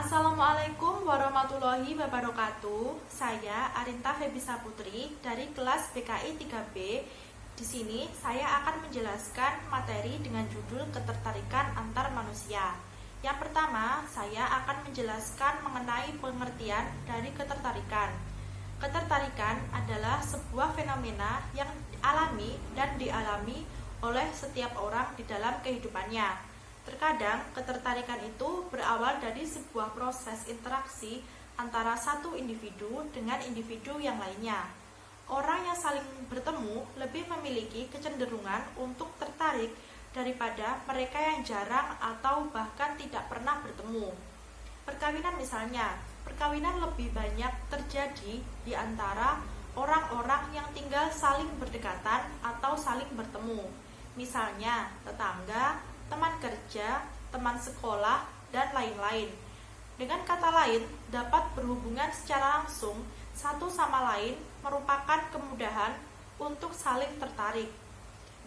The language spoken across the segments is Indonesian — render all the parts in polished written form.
Assalamualaikum warahmatullahi wabarakatuh. Saya Arinta Febisa Putri dari kelas BKI 3B. Di sini saya akan menjelaskan materi dengan judul ketertarikan antar manusia. Yang pertama, saya akan menjelaskan mengenai pengertian dari ketertarikan. Ketertarikan adalah sebuah fenomena yang alami dan dialami oleh setiap orang di dalam kehidupannya. Terkadang, ketertarikan itu berawal dari sebuah proses interaksi antara satu individu dengan individu yang lainnya. Orang yang saling bertemu lebih memiliki kecenderungan untuk tertarik daripada mereka yang jarang atau bahkan tidak pernah bertemu. Perkawinan misalnya, perkawinan lebih banyak terjadi di antara orang-orang yang tinggal saling berdekatan atau saling bertemu. Misalnya, tetangga, teman kerja, teman sekolah, dan lain-lain. Dengan kata lain, dapat berhubungan secara langsung satu sama lain merupakan kemudahan untuk saling tertarik.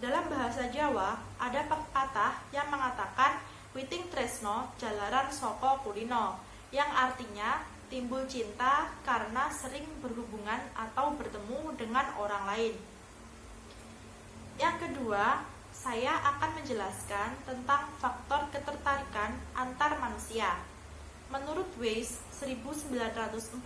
Dalam bahasa Jawa, ada pepatah yang mengatakan witing tresno jalaran soko kulino, yang artinya timbul cinta karena sering berhubungan atau bertemu dengan orang lain. Yang kedua, saya akan menjelaskan tentang faktor ketertarikan antar manusia. Menurut Weiss 1947,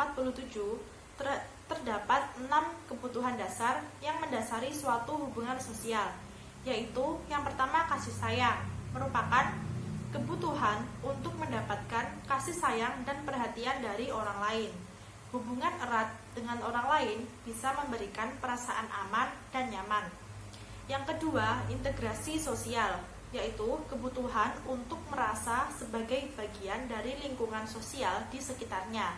terdapat 6 kebutuhan dasar yang mendasari suatu hubungan sosial, yaitu yang pertama kasih sayang, merupakan kebutuhan untuk mendapatkan kasih sayang dan perhatian dari orang lain. Hubungan erat dengan orang lain bisa memberikan perasaan aman dan nyaman. Yang kedua, integrasi sosial, yaitu kebutuhan untuk merasa sebagai bagian dari lingkungan sosial di sekitarnya.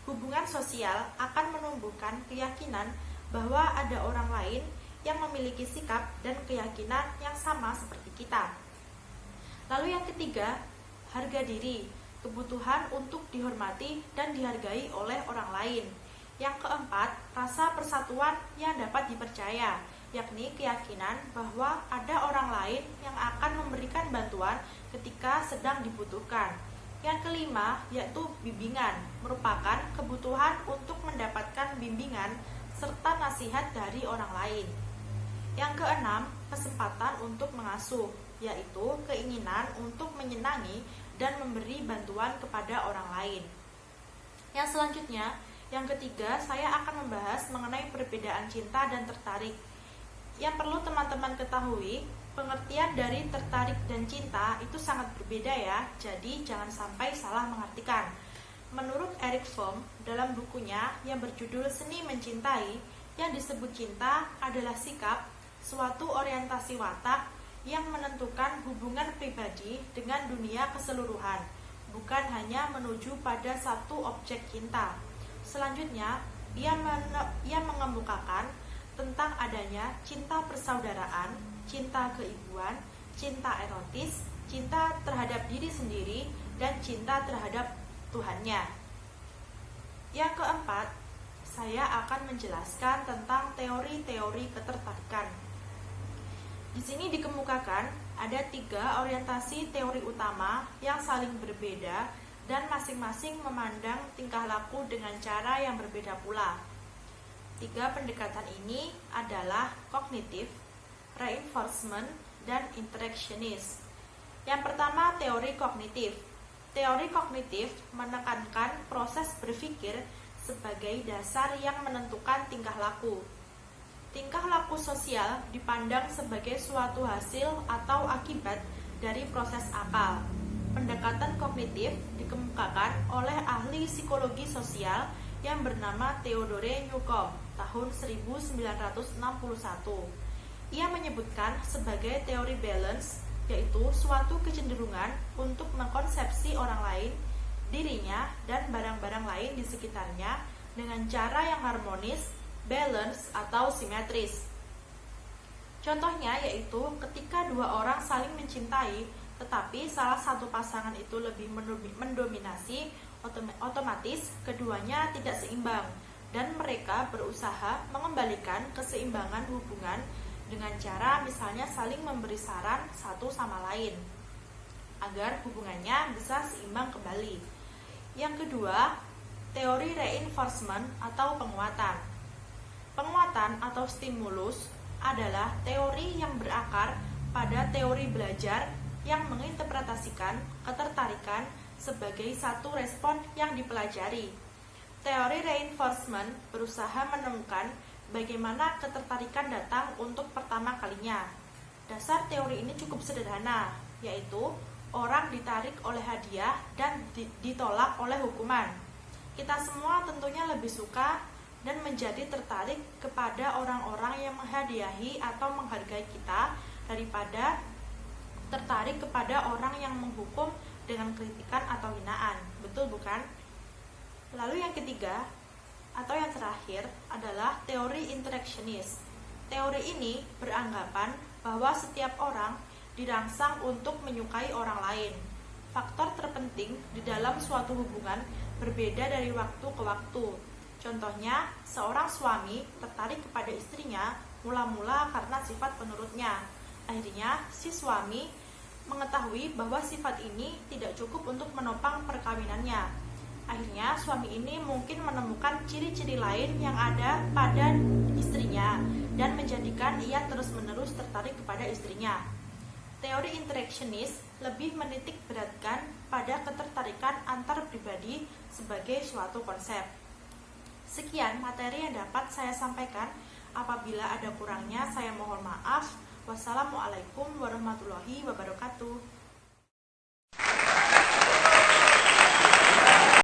Hubungan sosial akan menumbuhkan keyakinan bahwa ada orang lain yang memiliki sikap dan keyakinan yang sama seperti kita. Lalu yang ketiga, harga diri, kebutuhan untuk dihormati dan dihargai oleh orang lain. Yang keempat, rasa persatuan yang dapat dipercaya, yakni keyakinan bahwa ada orang lain yang akan memberikan bantuan ketika sedang dibutuhkan. Yang kelima, yaitu bimbingan, merupakan kebutuhan untuk mendapatkan bimbingan serta nasihat dari orang lain. Yang keenam, kesempatan untuk mengasuh, yaitu keinginan untuk menyenangi dan memberi bantuan kepada orang lain. Yang selanjutnya, yang ketiga, saya akan membahas mengenai perbedaan cinta dan tertarik. Yang perlu teman-teman ketahui, pengertian dari tertarik dan cinta itu sangat berbeda ya, jadi jangan sampai salah mengartikan. Menurut Erich Fromm, dalam bukunya yang berjudul Seni Mencintai, yang disebut cinta adalah sikap, suatu orientasi watak yang menentukan hubungan pribadi dengan dunia keseluruhan, bukan hanya menuju pada satu objek cinta. Selanjutnya, ia mengemukakan tentang adanya cinta persaudaraan, cinta keibuan, cinta erotis, cinta terhadap diri sendiri, dan cinta terhadap Tuhannya. Yang keempat, saya akan menjelaskan tentang teori-teori ketertarikan. Di sini dikemukakan ada 3 orientasi teori utama yang saling berbeda dan masing-masing memandang tingkah laku dengan cara yang berbeda pula. 3 pendekatan ini adalah kognitif, reinforcement, dan interactionist. Yang pertama, teori kognitif. Teori kognitif menekankan proses berpikir sebagai dasar yang menentukan tingkah laku. Tingkah laku sosial dipandang sebagai suatu hasil atau akibat dari proses akal. Pendekatan kognitif dikemukakan oleh ahli psikologi sosial yang bernama Theodore Newcomb tahun 1961. Ia menyebutkan sebagai teori balance, yaitu suatu kecenderungan untuk mengkonsepsi orang lain, dirinya, dan barang-barang lain di sekitarnya dengan cara yang harmonis, balance, atau simetris. Contohnya yaitu ketika 2 orang saling mencintai, tetapi salah satu pasangan itu lebih mendominasi, otomatis keduanya tidak seimbang dan mereka berusaha mengembalikan keseimbangan hubungan dengan cara misalnya saling memberi saran satu sama lain agar hubungannya bisa seimbang kembali. Yang kedua, teori reinforcement atau penguatan. Penguatan atau stimulus adalah teori yang berakar pada teori belajar yang menginterpretasikan ketertarikan sebagai satu respon yang dipelajari. Teori reinforcement berusaha menemukan bagaimana ketertarikan datang untuk pertama kalinya. Dasar teori ini cukup sederhana, yaitu orang ditarik oleh hadiah dan ditolak oleh hukuman. Kita semua tentunya lebih suka dan menjadi tertarik kepada orang-orang yang menghadiahi atau menghargai kita daripada tertarik kepada orang yang menghukum dengan kritikan atau hinaan. Betul bukan? Lalu yang ketiga atau yang terakhir adalah teori interactionist. Teori ini beranggapan bahwa setiap orang dirangsang untuk menyukai orang lain. Faktor terpenting di dalam suatu hubungan berbeda dari waktu ke waktu. Contohnya, seorang suami tertarik kepada istrinya mula-mula karena sifat penurutnya. Akhirnya, si suami mengetahui bahwa sifat ini tidak cukup untuk menopang perkawinannya. Akhirnya, suami ini mungkin menemukan ciri-ciri lain yang ada pada istrinya dan menjadikan ia terus-menerus tertarik kepada istrinya. Teori interactionist lebih menitik beratkan pada ketertarikan antar pribadi sebagai suatu konsep. Sekian materi yang dapat saya sampaikan. Apabila ada kurangnya, saya mohon maaf. Wassalamualaikum warahmatullahi wabarakatuh.